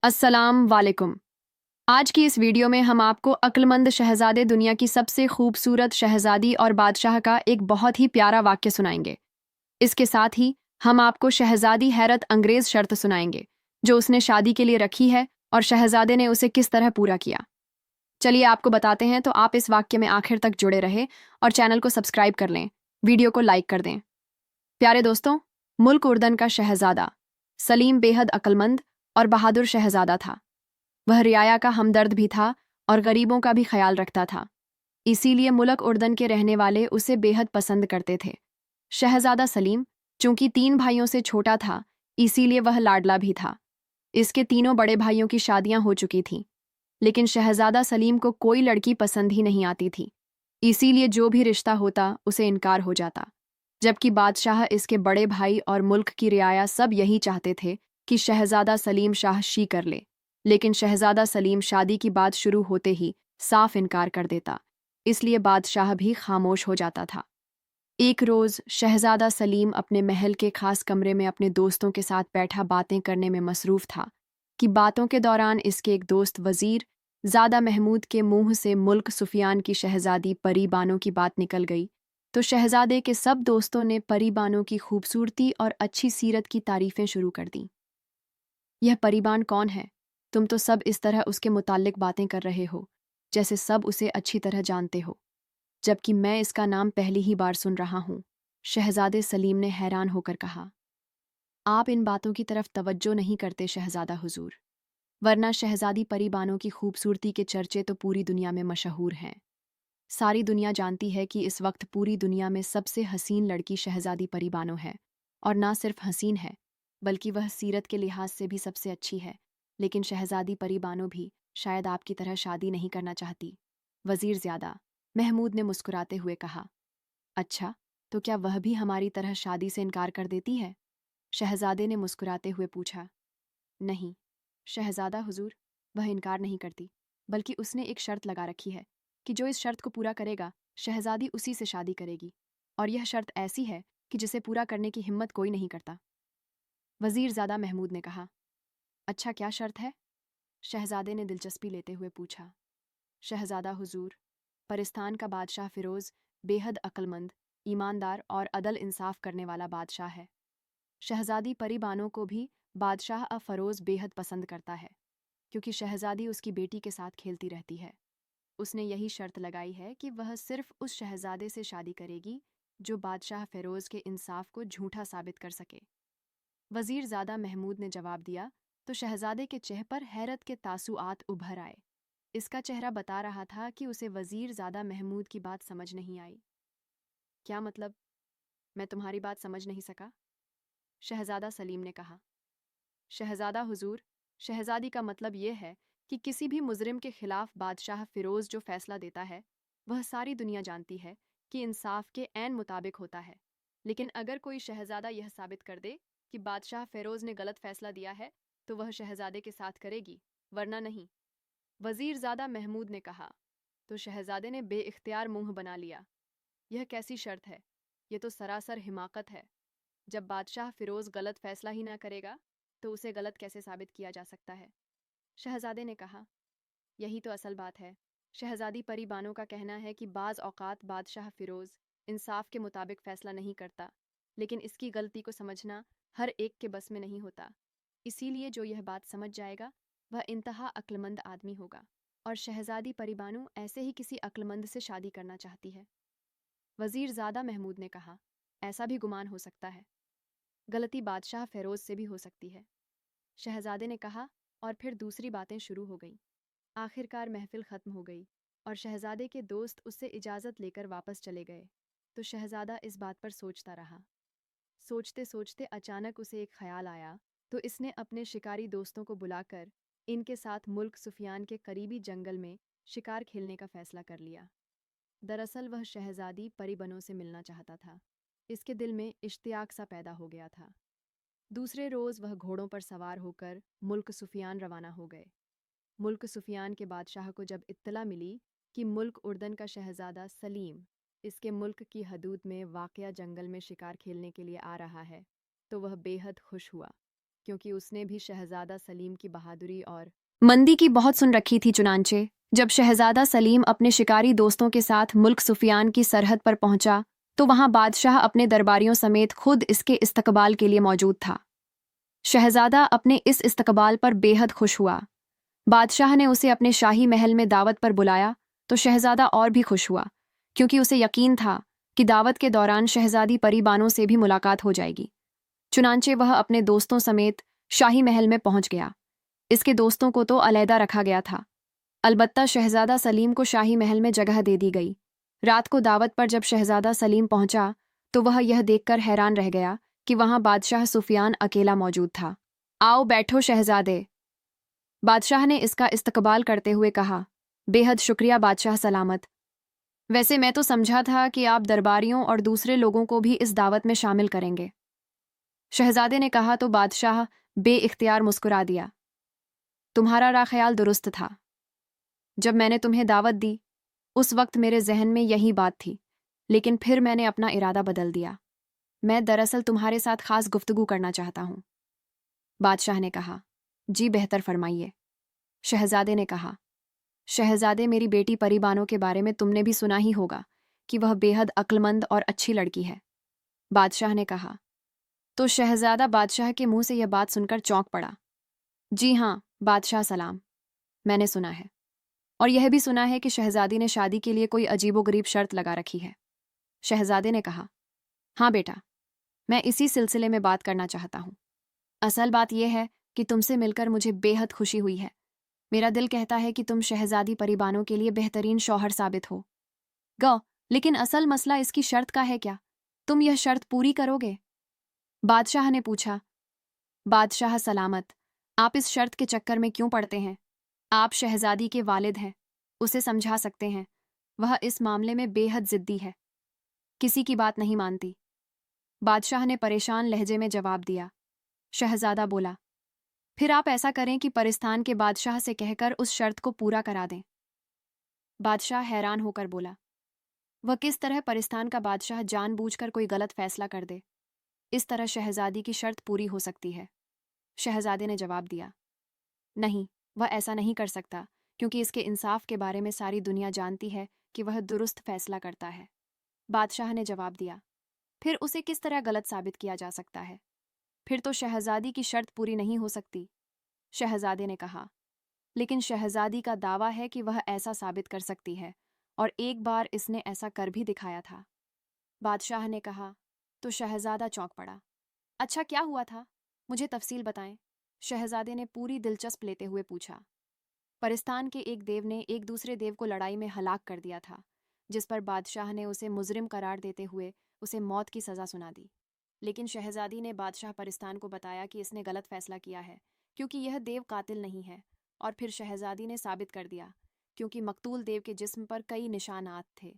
अस्सलाम वालेकुम। आज की इस वीडियो में हम आपको अक्लमंद शहजादे दुनिया की सबसे खूबसूरत शहजादी और बादशाह का एक बहुत ही प्यारा वाक्य सुनाएंगे। इसके साथ ही हम आपको शहजादी हैरत अंग्रेज शर्त सुनाएंगे जो उसने शादी के लिए रखी है और शहजादे ने उसे किस तरह पूरा किया। चलिए आपको बताते हैं, तो आप इस वाक्य में आखिर तक जुड़े रहे और चैनल को सब्सक्राइब कर लें, वीडियो को लाइक कर दें। प्यारे दोस्तों, मुल्क उर्दन का शहजादा सलीम बेहद अक्लमंद और बहादुर शहजादा था। वह रियाया का हमदर्द भी था और गरीबों का भी ख्याल रखता था। इसीलिए मुल्क उर्दन के रहने वाले उसे बेहद पसंद करते थे। शहजादा सलीम चूंकि 3 भाइयों से छोटा था, इसीलिए वह लाडला भी था। इसके तीनों बड़े भाइयों की शादियां हो चुकी थीं, लेकिन शहजादा सलीम को कोई लड़की पसंद ही नहीं आती थी। इसीलिए जो भी रिश्ता होता उसे इनकार हो जाता। जबकि बादशाह, इसके बड़े भाई और मुल्क की रियाया सब यही चाहते थे कि शहजादा सलीम शाह शी कर ले, लेकिन शहजादा सलीम शादी की बात शुरू होते ही साफ इनकार कर देता। इसलिए बादशाह भी खामोश हो जाता था। एक रोज शहजादा सलीम अपने महल के खास कमरे में अपने दोस्तों के साथ बैठा बातें करने में मसरूफ था कि बातों के दौरान इसके एक दोस्त वजीर ज़ादा महमूद के मुंह से मुल्क सुफियान की शहजादी परी बानो की बात निकल गई। तो शहजादे के सब दोस्तों ने परी बानो की खूबसूरती और अच्छी सीरत की तारीफें शुरू कर दीं। यह परीबान कौन है? तुम तो सब इस तरह उसके मुताल्लिक बातें कर रहे हो जैसे सब उसे अच्छी तरह जानते हो, जबकि मैं इसका नाम पहली ही बार सुन रहा हूँ। शहजादे सलीम ने हैरान होकर कहा। आप इन बातों की तरफ तवज्जो नहीं करते शहजादा हुजूर, वरना शहजादी परीबानों की खूबसूरती के चर्चे तो पूरी दुनिया में मशहूर हैं। सारी दुनिया जानती है कि इस वक्त पूरी दुनिया में सबसे हसीन लड़की शहजादी परीबानो है, और ना सिर्फ हसीन है बल्कि वह सीरत के लिहाज से भी सबसे अच्छी है। लेकिन शहजादी परीबानो भी शायद आपकी तरह शादी नहीं करना चाहती। वजीर ज़्यादा महमूद ने मुस्कुराते हुए कहा। अच्छा, तो क्या वह भी हमारी तरह शादी से इनकार कर देती है? शहजादे ने मुस्कुराते हुए पूछा। नहीं शहजादा हुजूर, वह इनकार नहीं करती, बल्कि उसने एक शर्त लगा रखी है कि जो इस शर्त को पूरा करेगा शहजादी उसी से शादी करेगी, और यह शर्त ऐसी है कि जिसे पूरा करने की हिम्मत कोई नहीं करता। वजीर ज़ादा महमूद ने कहा। अच्छा, क्या शर्त है? शहजादे ने दिलचस्पी लेते हुए पूछा। शहजादा हुजूर, परिस्तान का बादशाह फ़िरोज़ बेहद अक्लमंद, ईमानदार और अदल इंसाफ करने वाला बादशाह है। शहजादी परीबानों को भी बादशाह फ़रोज़ बेहद पसंद करता है, क्योंकि शहजादी उसकी बेटी के साथ खेलती रहती है। उसने यही शर्त लगाई है कि वह सिर्फ उस शहजादे से शादी करेगी जो बादशाह फ़िरोज़ के इंसाफ को झूठा साबित कर सके। वज़ीर ज़ादा महमूद ने जवाब दिया, तो शहजादे के चेहरे पर हैरत के तासुआत उभर आए। इसका चेहरा बता रहा था कि उसे वज़ीर ज़ादा महमूद की बात समझ नहीं आई। क्या मतलब? मैं तुम्हारी बात समझ नहीं सका, शहजादा सलीम ने कहा। शहजादा हुजूर, शहजादी का मतलब यह है कि किसी भी मुजरिम के खिलाफ बादशाह फ़िरोज़ जो फैसला देता है वह सारी दुनिया जानती है कि इंसाफ के ऐन मुताबिक होता है। लेकिन अगर कोई शहजादा यह साबित कर दे कि बादशाह फ़िरोज़ ने गलत फैसला दिया है तो वह शहजादे के साथ करेगी, वरना नहीं। वज़ीर ज़ादा महमूद ने कहा। तो शहजादे ने बेइख्तियार मुंह बना लिया। यह कैसी शर्त है? यह तो सरासर हिमाकत है। जब बादशाह फ़िरोज़ गलत फैसला ही ना करेगा तो उसे गलत कैसे साबित किया जा सकता है? शहजादे ने कहा। यही तो असल बात है। शहजादी परी बानो का कहना है कि बाज़ औक़ात बादशाह फ़िरोज़ इंसाफ के मुताबिक फ़ैसला नहीं करता, लेकिन इसकी गलती को समझना हर एक के बस में नहीं होता। इसीलिए जो यह बात समझ जाएगा वह इंतहा अक्लमंद आदमी होगा, और शहजादी परी बानो ऐसे ही किसी अक्लमंद से शादी करना चाहती है। वज़ीर ज़ादा महमूद ने कहा। ऐसा भी गुमान हो सकता है। गलती बादशाह फ़िरोज़ से भी हो सकती है, शहजादे ने कहा, और फिर दूसरी बातें शुरू हो गईं। आखिरकार महफिल ख़त्म हो गई और शहजादे के दोस्त उससे इजाज़त लेकर वापस चले गए। तो शहजादा इस बात पर सोचता रहा। सोचते सोचते अचानक उसे एक ख्याल आया, तो इसने अपने शिकारी दोस्तों को बुलाकर इनके साथ मुल्क सुफियान के करीबी जंगल में शिकार खेलने का फ़ैसला कर लिया। दरअसल वह शहजादी परीबनों से मिलना चाहता था। इसके दिल में इश्तियाक सा पैदा हो गया था। दूसरे रोज़ वह घोड़ों पर सवार होकर मुल्क सुफियान रवाना हो गए। मुल्क सुफियान के बादशाह को जब इत्तला मिली कि मुल्क उर्दन का शहजादा सलीम इसके मुल्क की हदूद में वाक़या जंगल में शिकार खेलने के लिए आ रहा है, तो वह बेहद खुश हुआ। क्योंकि उसने भी शहजादा सलीम की बहादुरी और मंदी की बहुत सुन रखी थी। चुनांचे जब शहजादा सलीम अपने शिकारी दोस्तों के साथ मुल्क सुफियान की सरहद पर पहुंचा तो वहां बादशाह अपने दरबारियों समेत खुद इसके इस्तकबाल के लिए मौजूद था। शहजादा अपने इस इस्तकबाल पर बेहद खुश हुआ। बादशाह ने उसे अपने शाही महल में दावत पर बुलाया तो शहजादा और भी खुश हुआ, क्योंकि उसे यकीन था कि दावत के दौरान शहजादी परीबानों से भी मुलाकात हो जाएगी। चुनांचे वह अपने दोस्तों समेत शाही महल में पहुंच गया। इसके दोस्तों को तो अलहदा रखा गया था, अलबत्ता शहजादा सलीम को शाही महल में जगह दे दी गई। रात को दावत पर जब शहजादा सलीम पहुंचा तो वह यह देखकर हैरान रह गया कि वहां बादशाह सुफियान अकेला मौजूद था। आओ बैठो शहजादे, बादशाह ने इसका इस्तकबाल करते हुए कहा। बेहद शुक्रिया बादशाह सलामत। वैसे मैं तो समझा था कि आप दरबारियों और दूसरे लोगों को भी इस दावत में शामिल करेंगे, शहजादे ने कहा तो बादशाह बेइख्तियार मुस्कुरा दिया। तुम्हारा रा ख्याल दुरुस्त था। जब मैंने तुम्हें दावत दी उस वक्त मेरे जहन में यही बात थी, लेकिन फिर मैंने अपना इरादा बदल दिया। मैं दरअसल तुम्हारे साथ खास गुफ्तगू करना चाहता हूं। बादशाह ने कहा। जी बेहतर फरमाइए, शहजादे ने कहा। शहजादे, मेरी बेटी परीबानो के बारे में तुमने भी सुना ही होगा कि वह बेहद अक्लमंद और अच्छी लड़की है, बादशाह ने कहा। तो शहजादा बादशाह के मुंह से यह बात सुनकर चौंक पड़ा। जी हाँ बादशाह सलाम, मैंने सुना है, और यह भी सुना है कि शहजादी ने शादी के लिए कोई अजीबोगरीब शर्त लगा रखी है। शहजादे ने कहा। हाँ बेटा, मैं इसी सिलसिले में बात करना चाहता हूँ। असल बात यह है कि तुमसे मिलकर मुझे बेहद खुशी हुई है। मेरा दिल कहता है कि तुम शहजादी परीबानों के लिए बेहतरीन शौहर साबित हो गो, लेकिन असल मसला इसकी शर्त का है। क्या तुम यह शर्त पूरी करोगे? बादशाह ने पूछा। बादशाह सलामत, आप इस शर्त के चक्कर में क्यों पड़ते हैं? आप शहजादी के वालिद हैं, उसे समझा सकते हैं। वह इस मामले में बेहद जिद्दी है, किसी की बात नहीं मानती, बादशाह ने परेशान लहजे में जवाब दिया। शहजादा बोला। फिर आप ऐसा करें कि परिस्तान के बादशाह से कहकर उस शर्त को पूरा करा दें। बादशाह हैरान होकर बोला। वह किस तरह परिस्तान का बादशाह जानबूझकर कोई गलत फैसला कर दे? इस तरह शहजादी की शर्त पूरी हो सकती है। शहजादे ने जवाब दिया। नहीं, वह ऐसा नहीं कर सकता, क्योंकि इसके इंसाफ के बारे में सारी दुनिया जानती है कि वह दुरुस्त फैसला करता है। बादशाह ने जवाब दिया। फिर उसे किस तरह गलत साबित किया जा सकता है? फिर तो शहजादी की शर्त पूरी नहीं हो सकती, शहजादे ने कहा। लेकिन शहजादी का दावा है कि वह ऐसा साबित कर सकती है, और एक बार इसने ऐसा कर भी दिखाया था, बादशाह ने कहा। तो शहजादा चौंक पड़ा। अच्छा क्या हुआ था, मुझे तफसील बताएं, शहजादे ने पूरी दिलचस्प लेते हुए पूछा। परिस्तान के एक देव ने एक दूसरे देव को लड़ाई में हलाक कर दिया था, जिस पर बादशाह ने उसे मुजरिम करार देते हुए उसे मौत की सज़ा सुना दी। लेकिन शहजादी ने बादशाह परिस्तान को बताया कि इसने गलत फैसला किया है, क्योंकि यह देव कातिल नहीं है। और फिर शहजादी ने साबित कर दिया, क्योंकि मकतूल देव के जिस्म पर कई निशानात थे,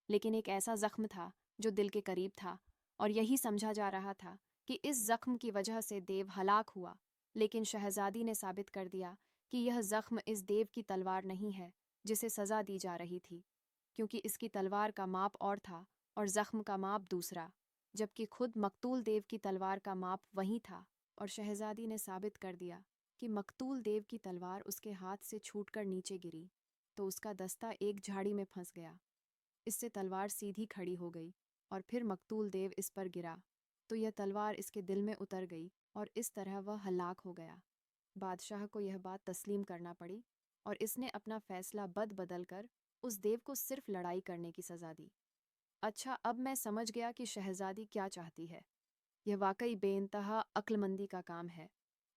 लेकिन एक ऐसा जख्म था जो दिल के करीब था, और यही समझा जा रहा था कि इस जख्म की वजह से देव हलाक हुआ। लेकिन शहजादी ने साबित कर दिया कि यह जख्म इस देव की तलवार नहीं है जिसे सज़ा दी जा रही थी, क्योंकि इसकी तलवार का माप और था और जख्म का माप दूसरा, जबकि खुद मकतूल देव की तलवार का माप वही था। और शहजादी ने साबित कर दिया कि मकतूल देव की तलवार उसके हाथ से छूटकर नीचे गिरी तो उसका दस्ता एक झाड़ी में फंस गया। इससे तलवार सीधी खड़ी हो गई, और फिर मकतूल देव इस पर गिरा तो यह तलवार इसके दिल में उतर गई, और इस तरह वह हलाक हो गया। बादशाह को यह बात तस्लीम करना पड़ी, और इसने अपना फैसला बदल कर उस देव को सिर्फ लड़ाई करने की सज़ा दी। अच्छा, अब मैं समझ गया कि शहजादी क्या चाहती है। यह वाकई बेइंतहा अक्लमंदी का काम है,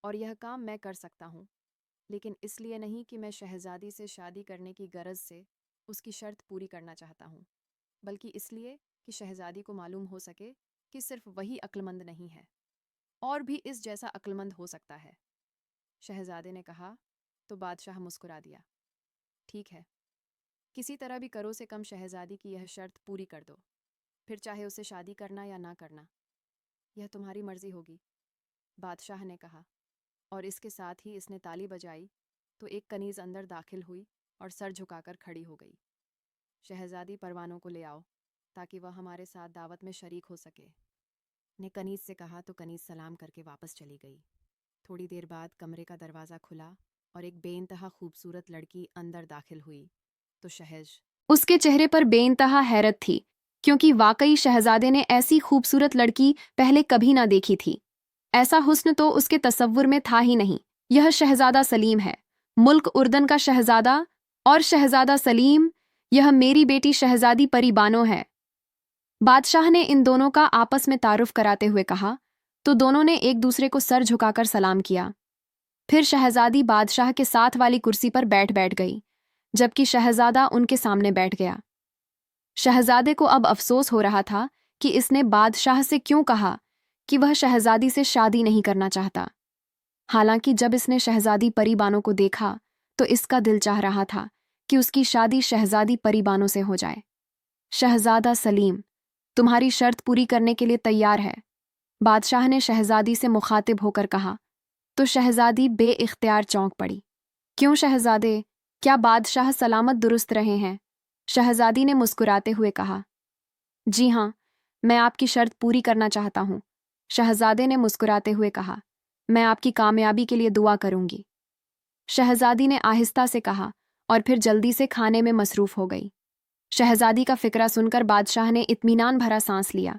और यह काम मैं कर सकता हूँ, लेकिन इसलिए नहीं कि मैं शहजादी से शादी करने की गरज से उसकी शर्त पूरी करना चाहता हूँ, बल्कि इसलिए कि शहजादी को मालूम हो सके कि सिर्फ वही अक्लमंद नहीं है, और भी इस जैसा अक्लमंद हो सकता है, शहजादे ने कहा। तो बादशाह मुस्कुरा दिया। ठीक है, किसी तरह भी करो से कम शहजादी की यह शर्त पूरी कर दो, फिर चाहे उसे शादी करना या ना करना, यह तुम्हारी मर्जी होगी, बादशाह ने कहा। और इसके साथ ही इसने ताली बजाई तो एक कनीज़ अंदर दाखिल हुई और सर झुकाकर खड़ी हो गई। शहजादी परवानों को ले आओ ताकि वह हमारे साथ दावत में शरीक हो सके, ने कनीज़ से कहा तो कनीज़ सलाम करके वापस चली गई। थोड़ी देर बाद कमरे का दरवाज़ा खुला और एक बेइंतहा खूबसूरत लड़की अंदर दाखिल हुई। तो शहज उसके चेहरे पर बेइंतहा हैरत थी, क्योंकि वाकई शहजादे ने ऐसी खूबसूरत लड़की पहले कभी ना देखी थी। ऐसा हुस्न तो उसके तसव्वुर में था ही नहीं। यह शहजादा सलीम है, मुल्क उर्दन का शहजादा। और शहजादा सलीम, यह मेरी बेटी शहजादी परी बानो है। बादशाह ने इन दोनों का आपस में तारुफ कराते हुए कहा, तो दोनों ने एक दूसरे को सर झुकाकर सलाम किया। फिर शहजादी बादशाह के साथ वाली कुर्सी पर बैठ बैठ गई, जबकि शहजादा उनके सामने बैठ गया। शहजादे को अब अफसोस हो रहा था कि इसने बादशाह से क्यों कहा कि वह शहजादी से शादी नहीं करना चाहता। हालांकि जब इसने शहजादी परीबानो को देखा तो इसका दिल चाह रहा था कि उसकी शादी शहजादी परीबानो से हो जाए। शहजादा सलीम, तुम्हारी शर्त पूरी करने के लिए तैयार है, बादशाह ने शहजादी से मुखातिब होकर कहा। तो शहजादी बेइख्तियार चौंक पड़ी। क्यों शहजादे, क्या बादशाह सलामत दुरुस्त रहे हैं? शहजादी ने मुस्कुराते हुए कहा। जी हाँ, मैं आपकी शर्त पूरी करना चाहता हूँ, शहजादे ने मुस्कुराते हुए कहा। मैं आपकी कामयाबी के लिए दुआ करूंगी, शहजादी ने आहिस्ता से कहा, और फिर जल्दी से खाने में मसरूफ हो गई। शहजादी का फिक्रा सुनकर बादशाह ने इत्मीनान भरा सांस लिया,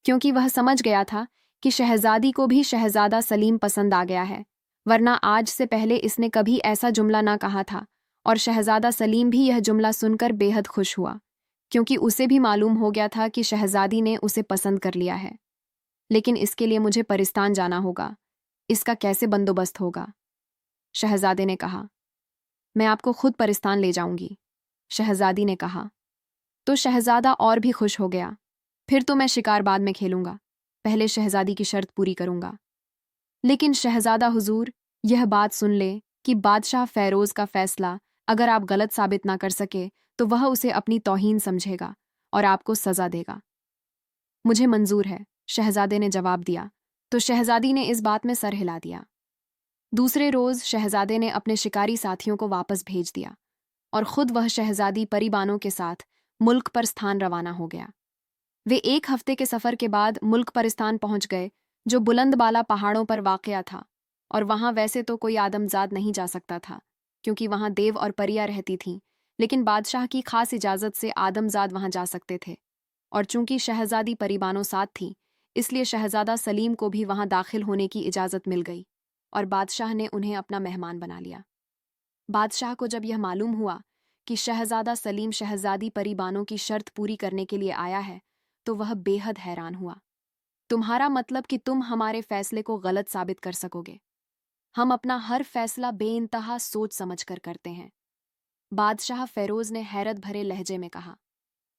क्योंकि वह समझ गया था कि शहजादी को भी शहजादा सलीम पसंद आ गया है, वरना आज से पहले इसने कभी ऐसा जुमला ना कहा था। और शहजादा सलीम भी यह जुमला सुनकर बेहद खुश हुआ, क्योंकि उसे भी मालूम हो गया था कि शहजादी ने उसे पसंद कर लिया है। लेकिन इसके लिए मुझे परिस्तान जाना होगा, इसका कैसे बंदोबस्त होगा? शहजादे ने कहा। मैं आपको खुद परिस्तान ले जाऊंगी, शहजादी ने कहा। तो शहजादा और भी खुश हो गया। फिर तो मैं शिकार बाद में खेलूंगा, पहले शहजादी की शर्त पूरी करूंगा। लेकिन शहजादा हुजूर, यह बात सुन ले कि बादशाह फ़ैरोज़ का फैसला अगर आप गलत साबित ना कर सके तो वह उसे अपनी तौहीन समझेगा और आपको सज़ा देगा। मुझे मंजूर है, शहजादे ने जवाब दिया। तो शहजादी ने इस बात में सर हिला दिया। दूसरे रोज़ शहजादे ने अपने शिकारी साथियों को वापस भेज दिया और खुद वह शहजादी परीबानों के साथ मुल्क पर स्थान रवाना हो गया। वे 1 हफ्ते के सफ़र के बाद मुल्क परिस्तान पहुंच गए, जो बुलंदबाला पहाड़ों पर वाक़या था। और वहां वैसे तो कोई आदमजाद नहीं जा सकता था, क्योंकि वहां देव और परियां रहती थीं, लेकिन बादशाह की खास इजाज़त से आदमजाद वहां जा सकते थे। और चूंकि शहजादी परीबानों साथ थी, इसलिए शहजादा सलीम को भी वहां दाखिल होने की इजाज़त मिल गई और बादशाह ने उन्हें अपना मेहमान बना लिया। बादशाह को जब यह मालूम हुआ कि शहजादा सलीम शहजादी परीबानों की शर्त पूरी करने के लिए आया है, तो वह बेहद हैरान हुआ। तुम्हारा मतलब कि तुम हमारे फैसले को गलत साबित कर सकोगे? हम अपना हर फैसला बेइंतहा सोच समझ कर करते हैं, बादशाह फ़ैरोज़ ने हैरत भरे लहजे में कहा।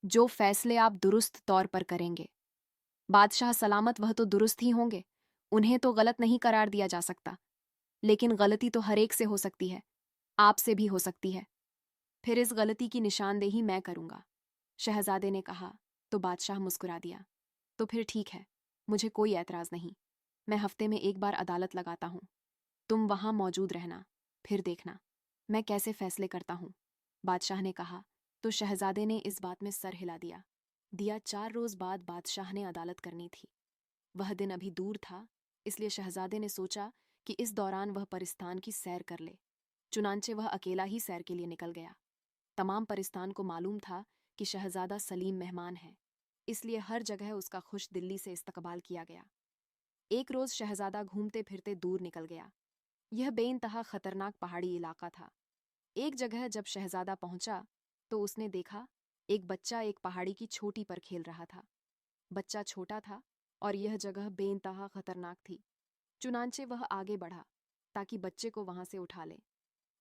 जो फैसले आप दुरुस्त तौर पर करेंगे, बादशाह सलामत, वह तो दुरुस्त ही होंगे, उन्हें तो गलत नहीं करार दिया जा सकता। लेकिन गलती तो हर एक से हो सकती है, आपसे भी हो सकती है। फिर इस गलती की निशानदेही मैं करूंगा, शहजादे ने कहा। तो बादशाह मुस्कुरा दिया। तो फिर ठीक है, मुझे कोई एतराज़ नहीं। मैं हफ्ते में एक बार अदालत लगाता हूँ, तुम वहां मौजूद रहना, फिर देखना मैं कैसे फैसले करता हूँ, बादशाह ने कहा। तो शहजादे ने इस बात में सर हिला दिया। 4 रोज़ बाद बादशाह ने अदालत करनी थी। वह दिन अभी दूर था, इसलिए शहजादे ने सोचा कि इस दौरान वह परिस्तान की सैर कर ले। चुनांचे वह अकेला ही सैर के लिए निकल गया। तमाम परिस्तान को मालूम था कि शहजादा सलीम मेहमान है, इसलिए हर जगह उसका खुश दिल्ली से इस्तकबाल किया गया। एक रोज़ शहजादा घूमते फिरते दूर निकल गया। यह बेइंतहा खतरनाक पहाड़ी इलाका था। एक जगह जब शहजादा पहुंचा तो उसने देखा एक बच्चा एक पहाड़ी की चोटी पर खेल रहा था। बच्चा छोटा था और यह जगह बेइंतहा खतरनाक थी। चुनांचे वह आगे बढ़ा ताकि बच्चे को वहां से उठा ले।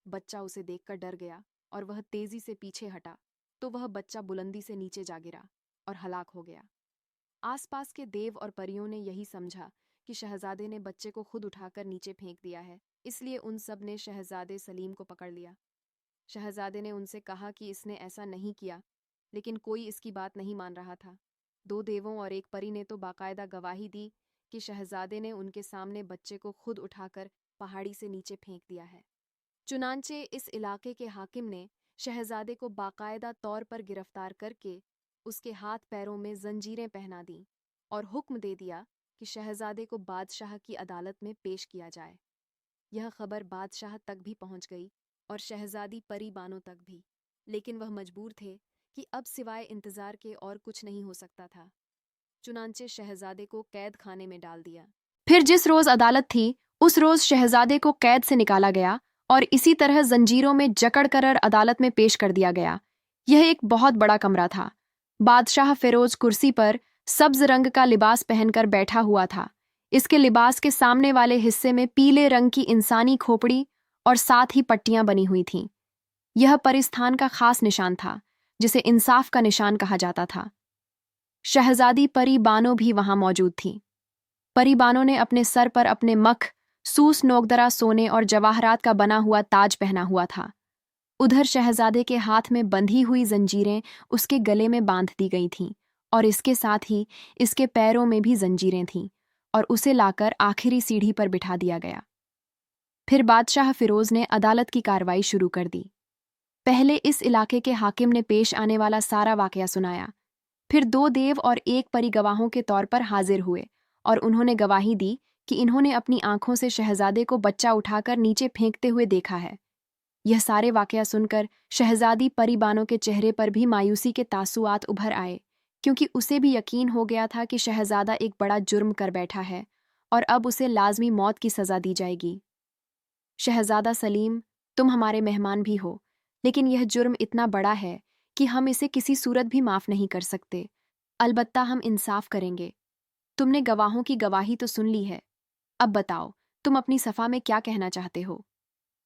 बच्चा उसे देखकर डर गया और वह तेजी से पीछे हटा, तो वह बच्चा बुलंदी से नीचे जा गिरा और हलाक हो गया। आसपास के देव और परियों ने यही समझा कि शहजादे ने बच्चे को खुद उठाकर नीचे फेंक दिया है, इसलिए उन सब ने शहजादे सलीम को पकड़ लिया। शहजादे ने उनसे कहा कि इसने ऐसा नहीं किया, लेकिन कोई इसकी बात नहीं मान रहा था। 2 देवों और एक परी ने तो बाकायदा गवाही दी कि शहजादे ने उनके सामने बच्चे को खुद उठाकर पहाड़ी से नीचे फेंक दिया है। चुनांचे इस इलाके के हाकिम ने शहजादे को बाकायदा तौर पर गिरफ्तार करके उसके हाथ पैरों में जंजीरें पहना दी और हुक्म दे दिया कि शहजादे को बादशाह की अदालत में पेश किया जाए। यह खबर बादशाह तक भी पहुंच गई और शहजादी परी बानो तक भी, लेकिन वह मजबूर थे कि अब सिवाय इंतजार के और कुछ नहीं हो सकता था। चुनांचे शहजादे को कैद खाने में डाल दिया। फिर जिस रोज अदालत थी, उस रोज शहजादे को कैद से निकाला गया और इसी तरह जंजीरों में जकड़ कर अदालत में पेश कर दिया गया। यह एक बहुत बड़ा कमरा था। बादशाह फिरोज कुर्सी पर सब्ज रंग का लिबास पहनकर बैठा हुआ था। इसके लिबास के सामने वाले हिस्से में पीले रंग की इंसानी खोपड़ी और साथ ही पट्टियां बनी हुई थीं। यह परिस्थान का खास निशान था, जिसे इंसाफ का निशान कहा जाता था। शहजादी परी बानो भी वहां मौजूद थी। परी बानो ने अपने सर पर अपने मख, सूस नोकदरा सोने और जवाहरात का बना हुआ ताज पहना हुआ था। उधर शहजादे के हाथ में बंधी हुई जंजीरें उसके गले में बांध दी गई थीं और इसके साथ ही इसके पैरों में भी जंजीरें थीं और उसे लाकर आखिरी सीढ़ी पर बिठा दिया गया। फिर बादशाह फिरोज ने अदालत की कार्रवाई शुरू कर दी। पहले इस इलाके के हाकिम ने पेश आने वाला सारा वाकया सुनाया। फिर 2 देव और 1 परी गवाहों के तौर पर हाजिर हुए और उन्होंने गवाही दी कि इन्होंने अपनी आंखों से शहजादे को बच्चा उठाकर नीचे फेंकते हुए देखा है। यह सारे वाकया सुनकर शहजादी परी बानो के चेहरे पर भी मायूसी के तासुआत उभर आए, क्योंकि उसे भी यकीन हो गया था कि शहजादा एक बड़ा जुर्म कर बैठा है और अब उसे लाजमी मौत की सजा दी जाएगी। शहजादा सलीम, तुम हमारे मेहमान भी हो, लेकिन यह जुर्म इतना बड़ा है कि हम इसे किसी सूरत भी माफ नहीं कर सकते। अलबत्ता हम इंसाफ करेंगे। तुमने गवाहों की गवाही तो सुन ली है। अब बताओ, तुम अपनी सफा में क्या कहना चाहते हो?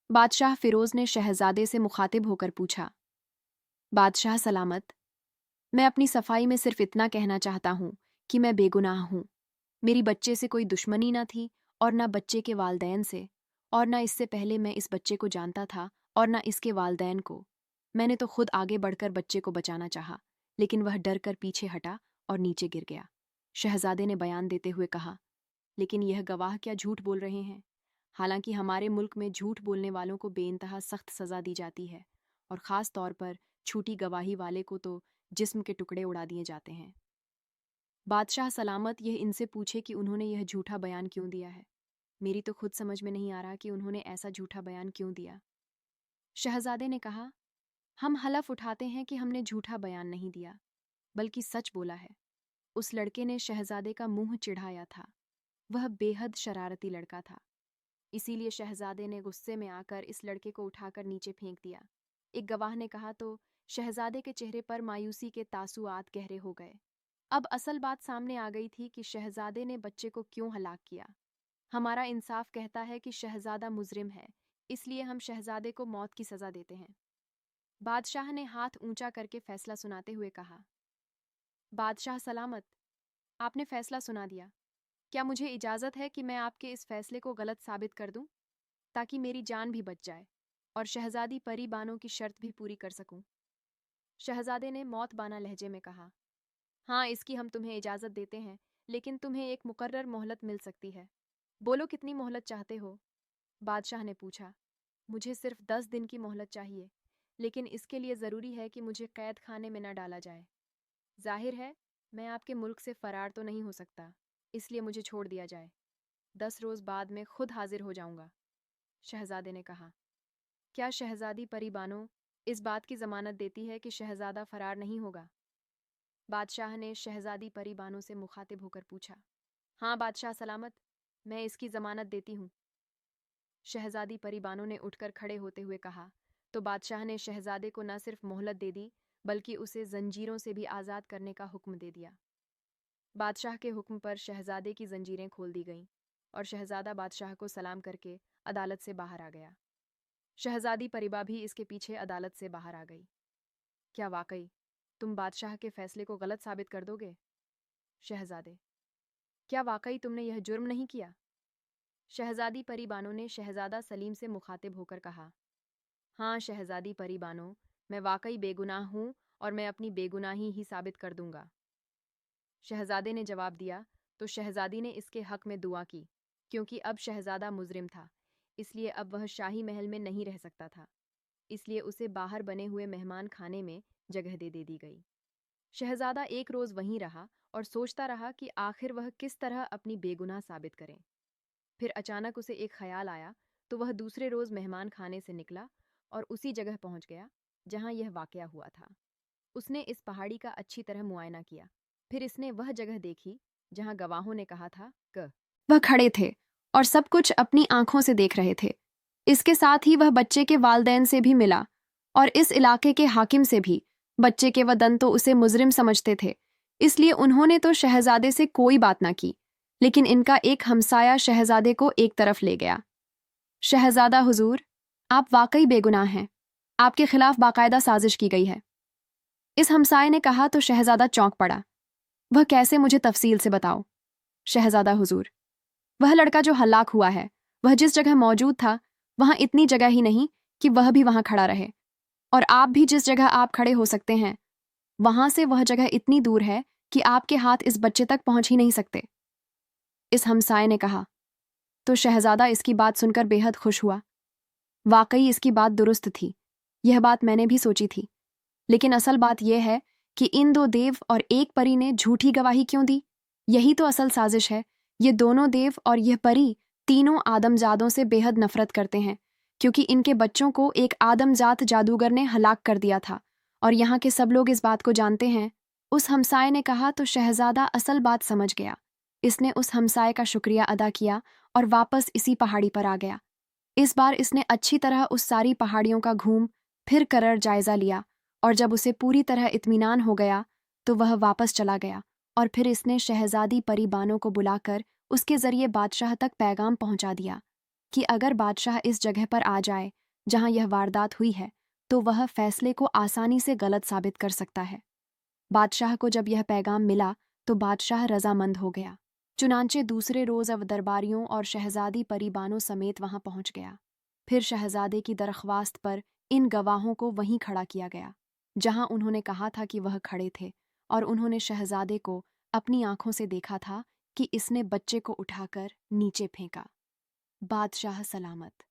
बादशाह फिरोज ने शहजादे से मुखातिब होकर पूछा। बादशाह सलामत, मैं अपनी सफाई में सिर्फ इतना कहना चाहता हूँ कि मैं बेगुनाह हूँ। मेरी बच्चे से कोई दुश्मनी ना थी और ना बच्चे के वालदैन से, और ना इससे पहले मैं इस बच्चे को जानता था और ना इसके वालदैन को। मैंने तो खुद आगे बढ़कर बच्चे को बचाना चाहा, लेकिन वह डर कर पीछे हटा और नीचे गिर गया। शहजादे ने बयान देते हुए कहा, लेकिन यह गवाह क्या झूठ बोल रहे हैं? हालांकि हमारे मुल्क में झूठ बोलने वालों को बेइंतहा सख्त सजा दी जाती है और ख़ास तौर पर झूठी गवाही वाले को तो जिस्म के टुकड़े उड़ा दिए जाते हैं। बादशाह सलामत यह इनसे पूछे कि उन्होंने यह झूठा बयान क्यों दिया है। मेरी तो खुद समझ में नहीं आ रहा कि उन्होंने ऐसा झूठा बयान क्यों दिया। शहजादे ने कहा, हम हलफ उठाते हैं कि हमने झूठा बयान नहीं दिया, बल्कि सच बोला है। उस लड़के ने शहजादे का मुंह चिढ़ाया था। वह बेहद शरारती लड़का था, इसीलिए शहजादे ने गुस्से में आकर इस लड़के को उठाकर नीचे फेंक दिया। एक गवाह ने कहा तो शहजादे के चेहरे पर मायूसी के तासुआत गहरे हो गए। अब असल बात सामने आ गई थी कि शहजादे ने बच्चे को क्यों हलाक किया। हमारा इंसाफ कहता है कि शहजादा मुजरिम है, इसलिए हम शहजादे को मौत की सजा देते हैं। बादशाह ने हाथ ऊंचा करके फैसला सुनाते हुए कहा। बादशाह सलामत, आपने फैसला सुना दिया। क्या मुझे इजाज़त है कि मैं आपके इस फैसले को गलत साबित कर दूं, ताकि मेरी जान भी बच जाए और शहजादी परी बानो की शर्त भी पूरी कर सकूं? शहजादे ने मौत बाना लहजे में कहा, हाँ, इसकी हम तुम्हें इजाज़त देते हैं, लेकिन तुम्हें एक मुकर्रर मोहलत मिल सकती है। बोलो, कितनी मोहलत चाहते हो? बादशाह ने पूछा। मुझे सिर्फ 10 दिन की मोहलत चाहिए, लेकिन इसके लिए ज़रूरी है कि मुझे कैद खाने में न डाला जाए। जाहिर है, मैं आपके मुल्क से फरार तो नहीं हो सकता, इसलिए मुझे छोड़ दिया जाए। 10 रोज़ बाद मैं खुद हाजिर हो जाऊंगा। शहजादे ने कहा। क्या शहजादी परी बानो इस बात की जमानत देती है कि शहजादा फरार नहीं होगा? बादशाह ने शहजादी परी बानो से मुखातिब होकर पूछा। हाँ बादशाह सलामत, मैं इसकी जमानत देती हूँ। शहजादी परी बानो ने उठकर खड़े होते हुए कहा तो बादशाह ने शहजादे को न सिर्फ मोहलत दे दी, बल्कि उसे जंजीरों से भी आज़ाद करने का हुक्म दे दिया। बादशाह के हुक्म पर शहजादे की जंजीरें खोल दी गईं और शहजादा बादशाह को सलाम करके अदालत से बाहर आ गया। शहजादी परिबा भी इसके पीछे अदालत से बाहर आ गई। क्या वाकई तुम बादशाह के फैसले को गलत साबित कर दोगे? शहजादे, क्या वाकई तुमने यह जुर्म नहीं किया? शहजादी परी बानो ने शहजादा सलीम से मुखातिब होकर कहा। हाँ शहजादी परी बानो, मैं वाकई बेगुनाह हूँ और मैं अपनी बेगुनाही ही साबित कर दूंगा। शहजादे ने जवाब दिया तो शहजादी ने इसके हक में दुआ की, क्योंकि अब शहजादा मुजरिम था, इसलिए अब वह शाही महल में नहीं रह सकता था, इसलिए उसे बाहर बने हुए मेहमान खाने में जगह दे दी गई। शहजादा एक रोज़ वहीं रहा और सोचता रहा कि आखिर वह किस तरह अपनी बेगुनाह साबित करें। फिर अचानक उसे एक ख्याल आया तो वह दूसरे रोज मेहमान खाने से निकला और उसी जगह पहुंच गया जहां यह वाकया हुआ था। उसने इस पहाड़ी का अच्छी तरह मुआयना किया। फिर इसने वह जगह देखी जहां गवाहों ने कहा था क वह खड़े थे और सब कुछ अपनी आंखों से देख रहे थे। इसके साथ ही वह बच्चे के वालदैन से भी मिला और इस इलाके के हाकिम से भी। बच्चे के वदन तो उसे मुजरिम समझते थे, इसलिए उन्होंने तो शहजादे से कोई बात ना की। लेकिन इनका एक हमसाया शहजादे को एक तरफ ले गया। शहजादा हुजूर, आप वाकई बेगुनाह हैं। आपके खिलाफ बाकायदा साजिश की गई है। इस हमसाये ने कहा तो शहजादा चौंक पड़ा। वह कैसे, मुझे तफसील से बताओ। शहजादा हुजूर, वह लड़का जो हलाक हुआ है, वह जिस जगह मौजूद था वहां इतनी जगह ही नहीं कि वह भी वहां खड़ा रहे, और आप भी जिस जगह आप खड़े हो सकते हैं वहां से वह जगह इतनी दूर है कि आपके हाथ इस बच्चे तक पहुंच ही नहीं सकते। इस हमसाये ने कहा तो शहजादा इसकी बात सुनकर बेहद खुश हुआ। वाकई इसकी बात दुरुस्त थी, यह बात मैंने भी सोची थी। लेकिन असल बात यह है कि इन दो देव और एक परी ने झूठी गवाही क्यों दी? यही तो असल साजिश है। ये दोनों देव और यह परी तीनों आदमजादों से बेहद नफरत करते हैं, क्योंकि इनके बच्चों को एक आदमजात जादूगर ने हलाक कर दिया था, और यहाँ के सब लोग इस बात को जानते हैं। उस हमसाये ने कहा तो शहजादा असल बात समझ गया। इसने उस हमसाये का शुक्रिया अदा किया और वापस इसी पहाड़ी पर आ गया। इस बार इसने अच्छी तरह उस सारी पहाड़ियों का घूम फिर कर जायजा लिया, और जब उसे पूरी तरह इत्मीनान हो गया तो वह वापस चला गया। और फिर इसने शहजादी परी बानो को बुलाकर उसके जरिए बादशाह तक पैगाम पहुंचा दिया कि अगर बादशाह इस जगह पर आ जाए जहां यह वारदात हुई है तो वह फैसले को आसानी से गलत साबित कर सकता है। बादशाह को जब यह पैगाम मिला तो बादशाह रजामंद हो गया। चुनांचे दूसरे रोज अब दरबारियों और शहजादी परीबानों समेत वहां पहुंच गया। फिर शहजादे की दरख्वास्त पर इन गवाहों को वहीं खड़ा किया गया जहां उन्होंने कहा था कि वह खड़े थे, और उन्होंने शहजादे को अपनी आंखों से देखा था कि इसने बच्चे को उठाकर नीचे फेंका। बादशाह सलामत।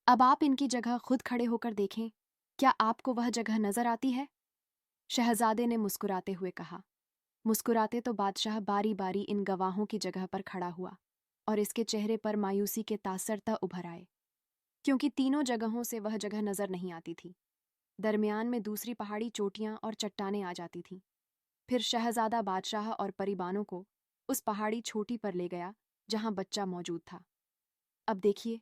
अब आप इनकी जगह खुद खड़े होकर देखें, क्या आपको वह जगह नजर आती है? शहजादे ने मुस्कुराते हुए कहा। मुस्कुराते तो बादशाह बारी बारी इन गवाहों की जगह पर खड़ा हुआ, और इसके चेहरे पर मायूसी के तासरता उभर आए, क्योंकि तीनों जगहों से वह जगह नजर नहीं आती थी। दरमियान में दूसरी पहाड़ी चोटियां और चट्टानें आ जाती थीं। फिर शहजादा बादशाह और परिबानों को उस पहाड़ी छोटी पर ले गया जहां बच्चा मौजूद था। अब देखिए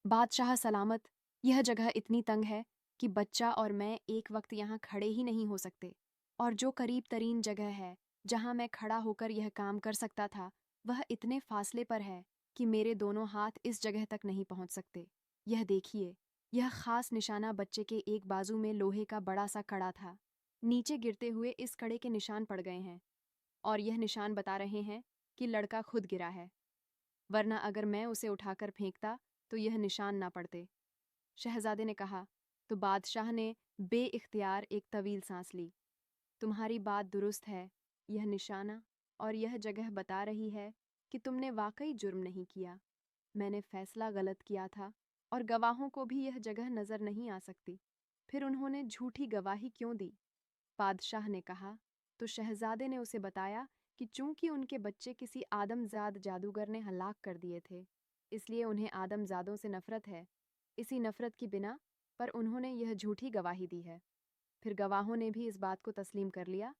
बादशाह सलामत, यह जगह इतनी तंग है कि बच्चा और मैं एक वक्त यहाँ खड़े ही नहीं हो सकते, और जो करीब तरीन जगह है जहाँ मैं खड़ा होकर यह काम कर सकता था वह इतने फासले पर है कि मेरे दोनों हाथ इस जगह तक नहीं पहुँच सकते। यह देखिए, यह खास निशाना बच्चे के एक बाजू में लोहे का बड़ा सा कड़ा था। नीचे गिरते हुए इस कड़े के निशान पड़ गए हैं, और यह निशान बता रहे हैं कि लड़का खुद गिरा है, वरना अगर मैं उसे उठाकर फेंकता तो यह निशान ना पड़ते। शहजादे ने कहा तो बादशाह ने बेइख्तियार एक तवील सांस ली। तुम्हारी बात दुरुस्त है, यह निशाना और यह जगह बता रही है कि तुमने वाकई जुर्म नहीं किया। मैंने फैसला गलत किया था, और गवाहों को भी यह जगह नजर नहीं आ सकती। फिर उन्होंने झूठी गवाही क्यों दी? बादशाह ने कहा तो शहजादे ने उसे बताया कि चूंकि उनके बच्चे किसी आदमजाद जादूगर ने हलाक कर दिए थे, इसलिए उन्हें आदमजादों से नफरत है। इसी नफरत की बिना पर उन्होंने यह झूठी गवाही दी है। फिर गवाहों ने भी इस बात को तस्लीम कर लिया,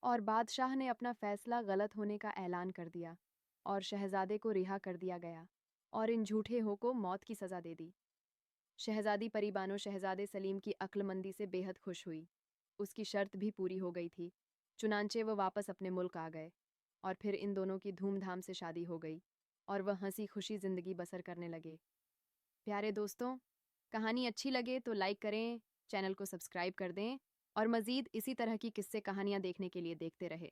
और बादशाह ने अपना फैसला गलत होने का ऐलान कर दिया, और शहजादे को रिहा कर दिया गया, और इन झूठे हो को मौत की सज़ा दे दी। शहजादी परीबानो शहजादे सलीम की अक्लमंदी से बेहद खुश हुई। उसकी शर्त भी पूरी हो गई थी। चुनांचे वह वापस अपने मुल्क आ गए, और फिर इन दोनों की धूमधाम से शादी हो गई, और वह हंसी खुशी ज़िंदगी बसर करने लगे। प्यारे दोस्तों, कहानी अच्छी लगे तो लाइक करें, चैनल को सब्सक्राइब कर दें, और मज़ीद इसी तरह की किस्से कहानियाँ देखने के लिए देखते रहे।